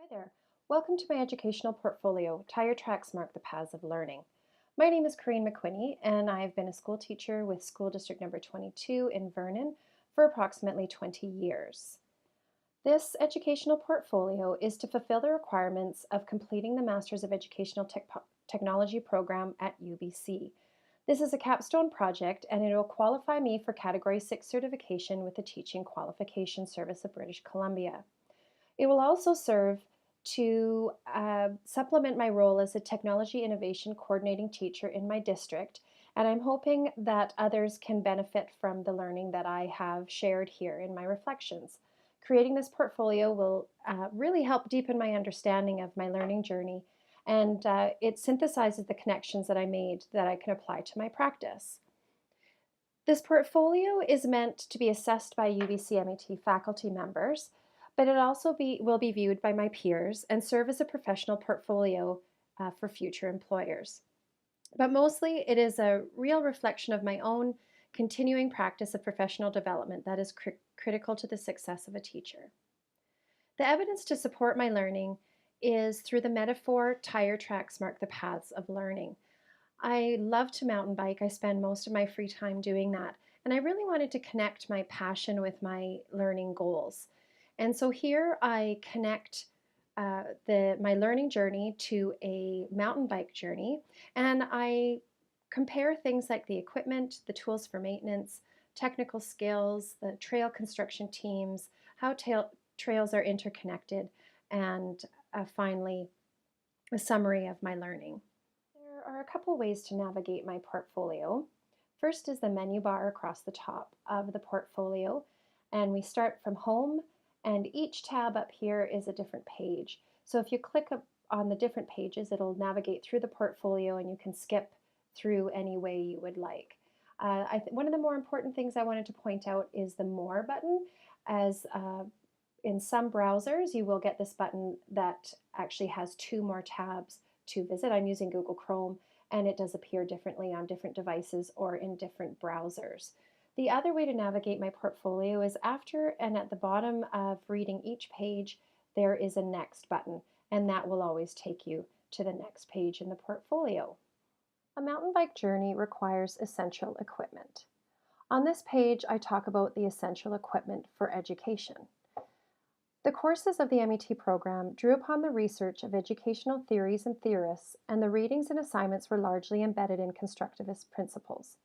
There. Welcome to my educational portfolio, Tire Tracks Mark the Paths of Learning. My name is Corrine McQuinney, and I've been a school teacher with School District Number 22 in Vernon for approximately 20 years. This educational portfolio is to fulfill the requirements of completing the Masters of Educational Technology program at UBC. This is a capstone project, and it will qualify me for Category 6 certification with the Teaching Qualification Service of British Columbia. It will also serve to supplement my role as a technology innovation coordinating teacher in my district, and I'm hoping that others can benefit from the learning that I have shared here in my reflections. Creating this portfolio will really help deepen my understanding of my learning journey, and it synthesizes the connections that I made that I can apply to my practice. This portfolio is meant to be assessed by UBC MET faculty members, but it also will be viewed by my peers and serve as a professional portfolio for future employers. But mostly it is a real reflection of my own continuing practice of professional development that is critical to the success of a teacher. The evidence to support my learning is through the metaphor tire tracks mark the paths of learning. I love to mountain bike. I spend most of my free time doing that, and I really wanted to connect my passion with my learning goals. And so here I connect my learning journey to a mountain bike journey, and I compare things like the equipment, the tools for maintenance, technical skills, the trail construction teams, how trails are interconnected, and finally a summary of my learning. There are a couple ways to navigate my portfolio. First is the menu bar across the top of the portfolio, and we start from home, and each tab up here is a different page. So if you click on the different pages, it'll navigate through the portfolio and you can skip through any way you would like. One of the more important things I wanted to point out is the More button, as in some browsers you will get this button that actually has two more tabs to visit. I'm using Google Chrome, and it does appear differently on different devices or in different browsers. The other way to navigate my portfolio is after and at the bottom of reading each page, there is a Next button, and that will always take you to the next page in the portfolio. A mountain bike journey requires essential equipment. On this page, I talk about the essential equipment for education. The courses of the MET program drew upon the research of educational theories and theorists, and the readings and assignments were largely embedded in constructivist principles.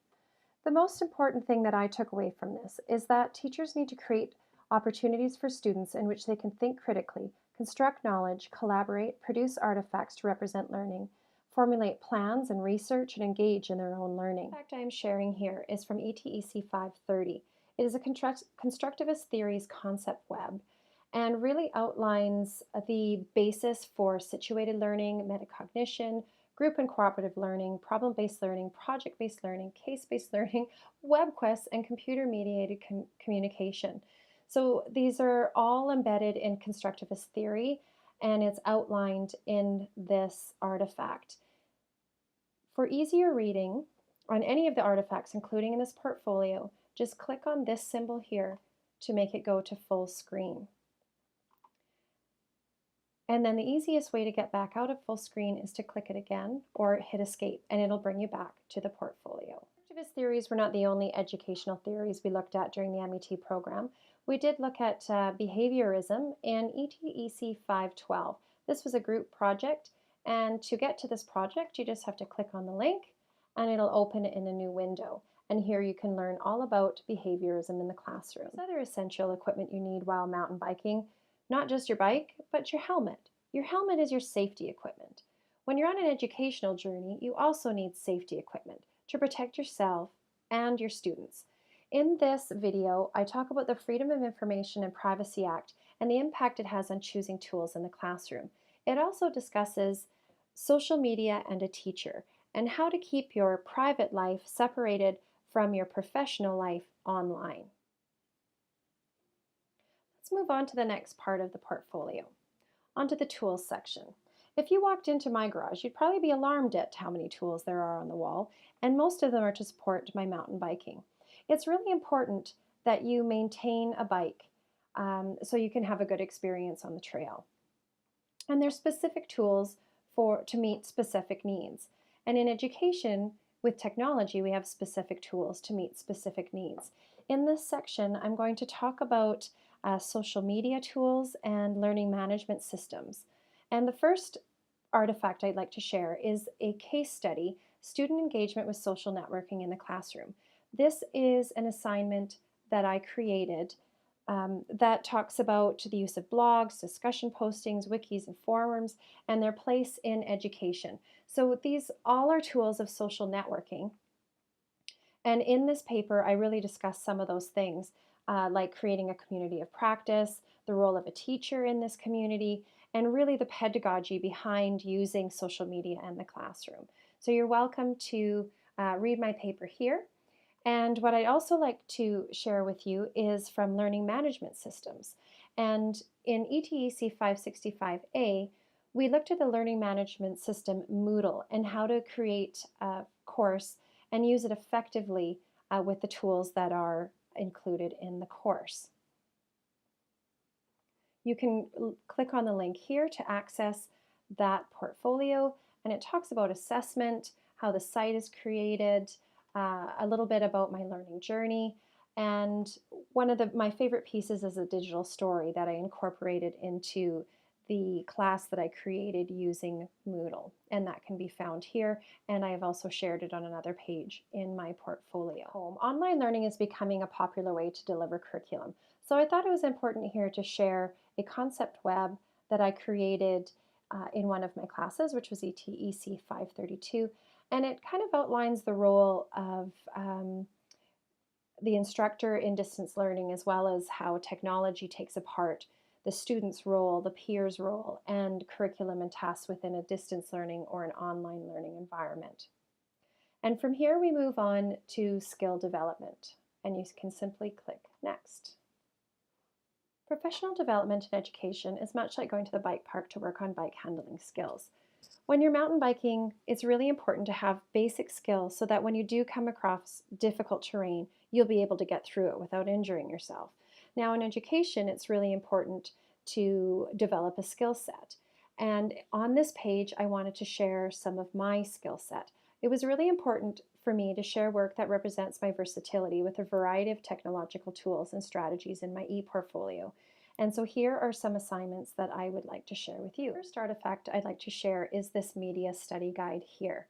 The most important thing that I took away from this is that teachers need to create opportunities for students in which they can think critically, construct knowledge, collaborate, produce artifacts to represent learning, formulate plans and research, and engage in their own learning. The fact I am sharing here is from ETEC 530. It is a constructivist theories concept web and really outlines the basis for situated learning, metacognition, group and cooperative learning, problem-based learning, project-based learning, case-based learning, web quests, and computer-mediated communication. So these are all embedded in constructivist theory, and it's outlined in this artifact. For easier reading on any of the artifacts, including in this portfolio, just click on this symbol here to make it go to full screen. And then the easiest way to get back out of full screen is to click it again or hit escape, and it'll bring you back to the portfolio. Constructivist theories were not the only educational theories we looked at during the MET program. We did look at behaviorism in ETEC 512. This was a group project, and to get to this project, you just have to click on the link and it'll open in a new window. And here you can learn all about behaviorism in the classroom. There's other essential equipment you need while mountain biking. Not just your bike, but your helmet. Your helmet is your safety equipment. When you're on an educational journey, you also need safety equipment to protect yourself and your students. In this video, I talk about the Freedom of Information and Privacy Act and the impact it has on choosing tools in the classroom. It also discusses social media and a teacher and how to keep your private life separated from your professional life online. Let's move on to the next part of the portfolio, onto the tools section. If you walked into my garage, you'd probably be alarmed at how many tools there are on the wall, and most of them are to support my mountain biking. It's really important that you maintain a bike so you can have a good experience on the trail. And they're specific tools to meet specific needs. And in education, with technology, we have specific tools to meet specific needs. In this section, I'm going to talk about social media tools and learning management systems. And the first artifact I'd like to share is a case study, Student Engagement with Social Networking in the Classroom. This is an assignment that I created that talks about the use of blogs, discussion postings, wikis, and forums, and their place in education. So these all are tools of social networking. And in this paper, I really discuss some of those things, like creating a community of practice, the role of a teacher in this community, and really the pedagogy behind using social media in the classroom. So you're welcome to read my paper here. And what I'd also like to share with you is from Learning Management Systems. And in ETEC 565A, we looked at the learning management system Moodle and how to create a course and use it effectively with the tools that are included in the course. You can click on the link here to access that portfolio, and it talks about assessment, how the site is created, a little bit about my learning journey, and one of my favorite pieces is a digital story that I incorporated into the class that I created using Moodle, and that can be found here, and I have also shared it on another page in my portfolio. Online learning is becoming a popular way to deliver curriculum, so I thought it was important here to share a concept web that I created in one of my classes, which was ETEC 532, and it kind of outlines the role of the instructor in distance learning, as well as how technology takes apart the student's role, the peer's role, and curriculum and tasks within a distance learning or an online learning environment. And from here we move on to skill development, and you can simply click Next. Professional development in education is much like going to the bike park to work on bike handling skills. When you're mountain biking, it's really important to have basic skills so that when you do come across difficult terrain, you'll be able to get through it without injuring yourself. Now, in education, it's really important to develop a skill set. And on this page, I wanted to share some of my skill set. It was really important for me to share work that represents my versatility with a variety of technological tools and strategies in my e-portfolio. And so here are some assignments that I would like to share with you. The first artifact I'd like to share is this media study guide here.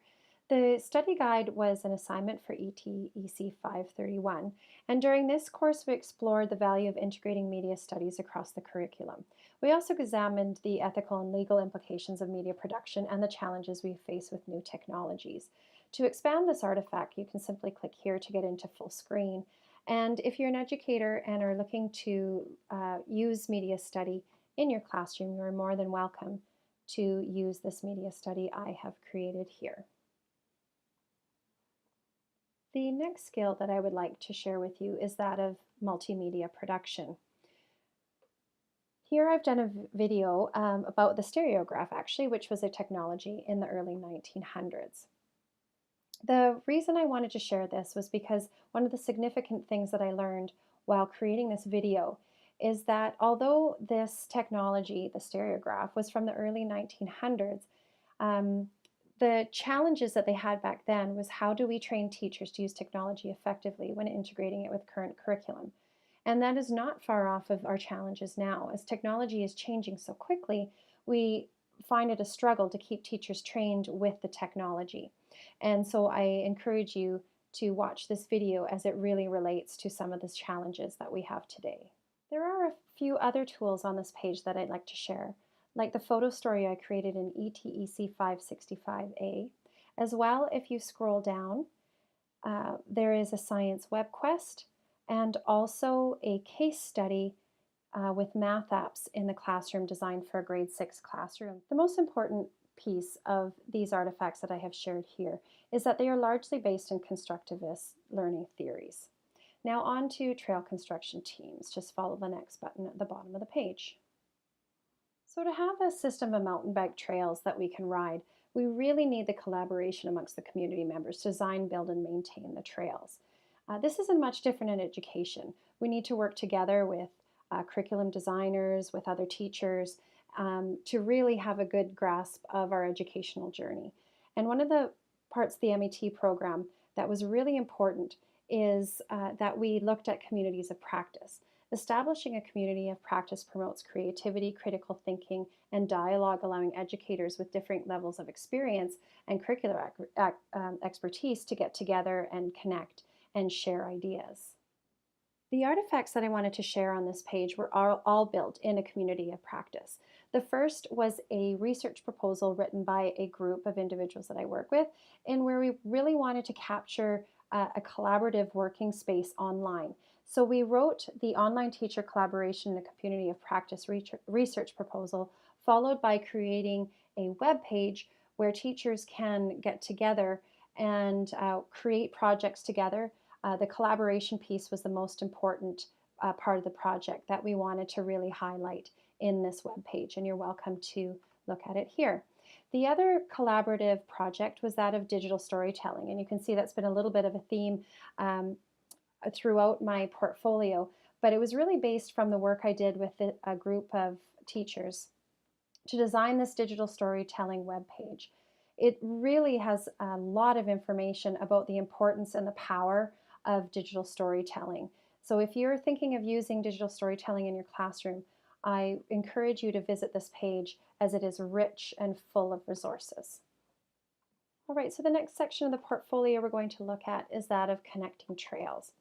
The study guide was an assignment for ETEC 531, and during this course we explored the value of integrating media studies across the curriculum. We also examined the ethical and legal implications of media production and the challenges we face with new technologies. To expand this artifact, you can simply click here to get into full screen. And if you're an educator and are looking to use media study in your classroom, you're more than welcome to use this media study I have created here. The next skill that I would like to share with you is that of multimedia production. Here I've done a video about the stereograph actually, which was a technology in the early 1900s. The reason I wanted to share this was because one of the significant things that I learned while creating this video is that although this technology, the stereograph, was from the early 1900s, the challenges that they had back then was how do we train teachers to use technology effectively when integrating it with current curriculum? And that is not far off of our challenges now. As technology is changing so quickly, we find it a struggle to keep teachers trained with the technology. And so I encourage you to watch this video as it really relates to some of the challenges that we have today. There are a few other tools on this page that I'd like to share, like the photo story I created in ETEC 565A. As well, if you scroll down, there is a science web quest and also a case study with math apps in the classroom designed for a grade 6 classroom. The most important piece of these artifacts that I have shared here is that they are largely based in constructivist learning theories. Now on to trail construction teams. Just follow the next button at the bottom of the page. So to have a system of mountain bike trails that we can ride, we really need the collaboration amongst the community members to design, build, and maintain the trails. This isn't much different in education. We need to work together with curriculum designers, with other teachers, to really have a good grasp of our educational journey. And one of the parts of the MET program that was really important is that we looked at communities of practice. Establishing a community of practice promotes creativity, critical thinking, and dialogue, allowing educators with different levels of experience and curricular expertise to get together and connect and share ideas. The artifacts that I wanted to share on this page were all built in a community of practice. The first was a research proposal written by a group of individuals that I work with, and where we really wanted to capture a collaborative working space online. So we wrote the online teacher collaboration in a community of practice research proposal, followed by creating a web page where teachers can get together and create projects together. The collaboration piece was the most important part of the project that we wanted to really highlight in this web page, and you're welcome to look at it here. The other collaborative project was that of digital storytelling, and you can see that's been a little bit of a theme throughout my portfolio, but it was really based from the work I did with a group of teachers to design this digital storytelling web page. It really has a lot of information about the importance and the power of digital storytelling. So if you're thinking of using digital storytelling in your classroom, I encourage you to visit this page as it is rich and full of resources. All right, so the next section of the portfolio we're going to look at is that of connecting trails.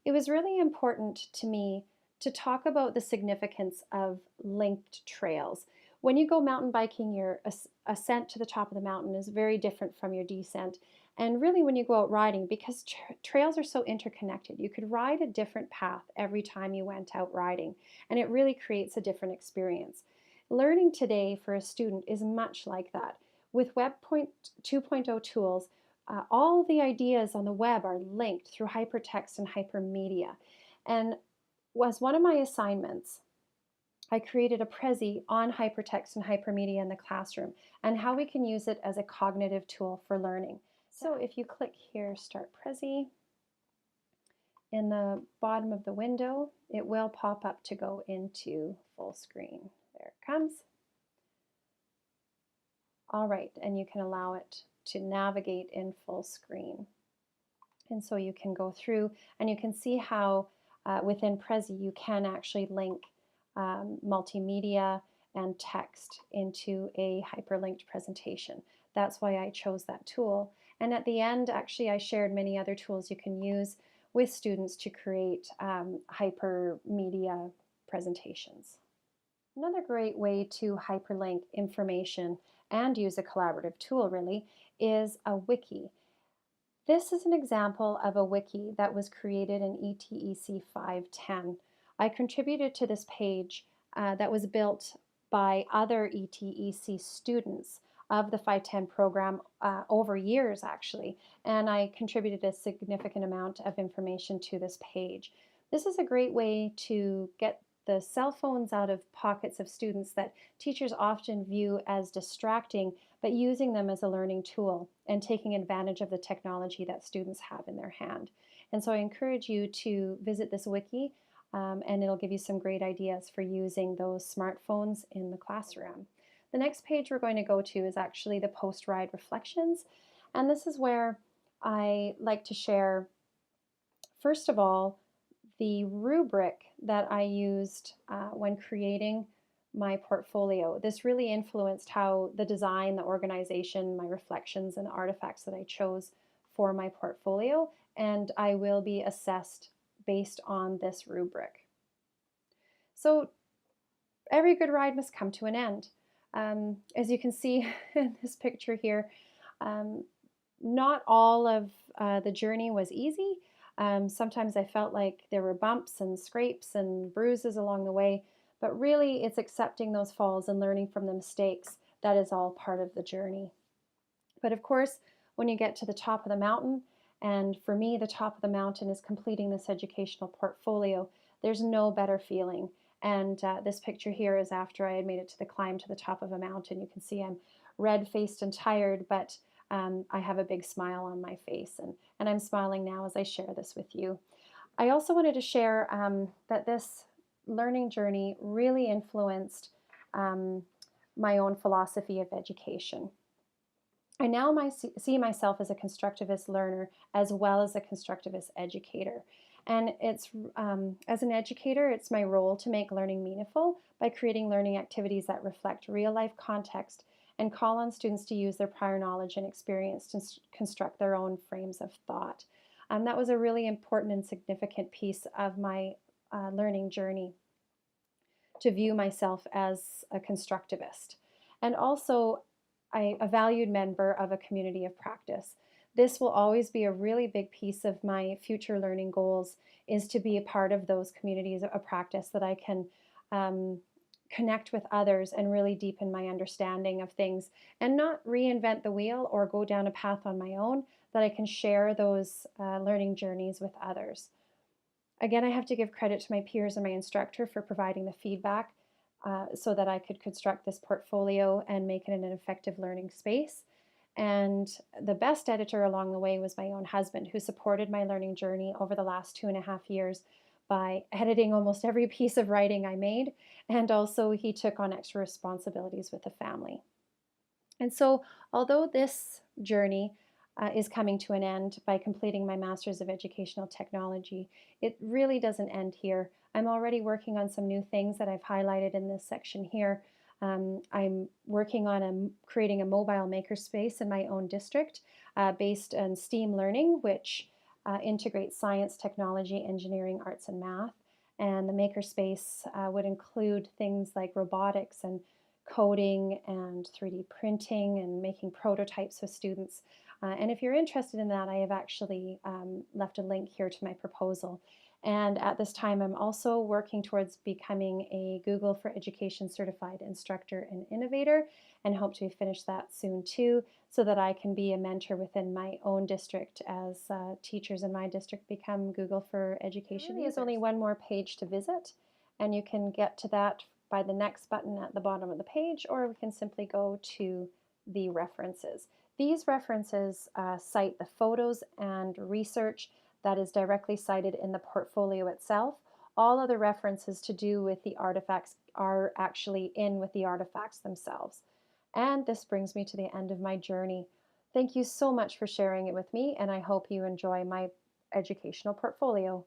It was really important to me to talk about the significance of linked trails. When you go mountain biking, your ascent to the top of the mountain is very different from your descent. And really when you go out riding, because trails are so interconnected, you could ride a different path every time you went out riding, and it really creates a different experience. Learning today for a student is much like that. With Web 2.0 tools, all the ideas on the web are linked through hypertext and hypermedia. And as one of my assignments, I created a Prezi on hypertext and hypermedia in the classroom and how we can use it as a cognitive tool for learning. So if you click here, Start Prezi, in the bottom of the window, it will pop up to go into full screen. There it comes. All right, and you can allow it to navigate in full screen. And so you can go through and you can see how within Prezi you can actually link multimedia and text into a hyperlinked presentation. That's why I chose that tool. And at the end, actually, I shared many other tools you can use with students to create hypermedia presentations. Another great way to hyperlink information and use a collaborative tool really is a wiki. This is an example of a wiki that was created in ETEC 510. I contributed to this page that was built by other ETEC students of the 510 program over years actually, and I contributed a significant amount of information to this page. This is a great way to get the cell phones out of pockets of students that teachers often view as distracting, but using them as a learning tool and taking advantage of the technology that students have in their hand. And so I encourage you to visit this wiki and it'll give you some great ideas for using those smartphones in the classroom. The next page we're going to go to is actually the post-ride reflections, and this is where I like to share, first of all, the rubric that I used when creating my portfolio. This really influenced how the design, the organization, my reflections, and artifacts that I chose for my portfolio, and I will be assessed based on this rubric. So every good ride must come to an end. As you can see in this picture here, not all of the journey was easy. Sometimes I felt like there were bumps and scrapes and bruises along the way, but really it's accepting those falls and learning from the mistakes that is all part of the journey. But of course, when you get to the top of the mountain, and for me the top of the mountain is completing this educational portfolio, there's no better feeling. And this picture here is after I had made it to the climb to the top of a mountain. You can see I'm red-faced and tired, but I have a big smile on my face, and I'm smiling now as I share this with you. I also wanted to share that this learning journey really influenced my own philosophy of education. I now see myself as a constructivist learner as well as a constructivist educator. And as an educator, it's my role to make learning meaningful by creating learning activities that reflect real life context and call on students to use their prior knowledge and experience to construct their own frames of thought. That was a really important and significant piece of my learning journey, to view myself as a constructivist. And also, a valued member of a community of practice. This will always be a really big piece of my future learning goals, is to be a part of those communities of practice that I can connect with others and really deepen my understanding of things and not reinvent the wheel or go down a path on my own, that I can share those learning journeys with others. Again, I have to give credit to my peers and my instructor for providing the feedback so that I could construct this portfolio and make it an effective learning space. And the best editor along the way was my own husband, who supported my learning journey over the last 2.5 years by editing almost every piece of writing I made. And also, he took on extra responsibilities with the family. And so, although this journey is coming to an end by completing my Master's of Educational Technology, it really doesn't end here. I'm already working on some new things that I've highlighted in this section here. I'm working on creating a mobile makerspace in my own district based on STEAM learning, which integrates science, technology, engineering, arts, and math. And the makerspace would include things like robotics and coding and 3D printing and making prototypes with students. And if you're interested in that, I have actually left a link here to my proposal. And at this time, I'm also working towards becoming a Google for Education certified instructor and innovator, and hope to finish that soon too, so that I can be a mentor within my own district as teachers in my district become Google for Education. There really is only one more page to visit, and you can get to that by the next button at the bottom of the page, or we can simply go to the references. These references cite the photos and research that is directly cited in the portfolio itself. All other references to do with the artifacts are actually in with the artifacts themselves. And this brings me to the end of my journey. Thank you so much for sharing it with me, and I hope you enjoy my educational portfolio.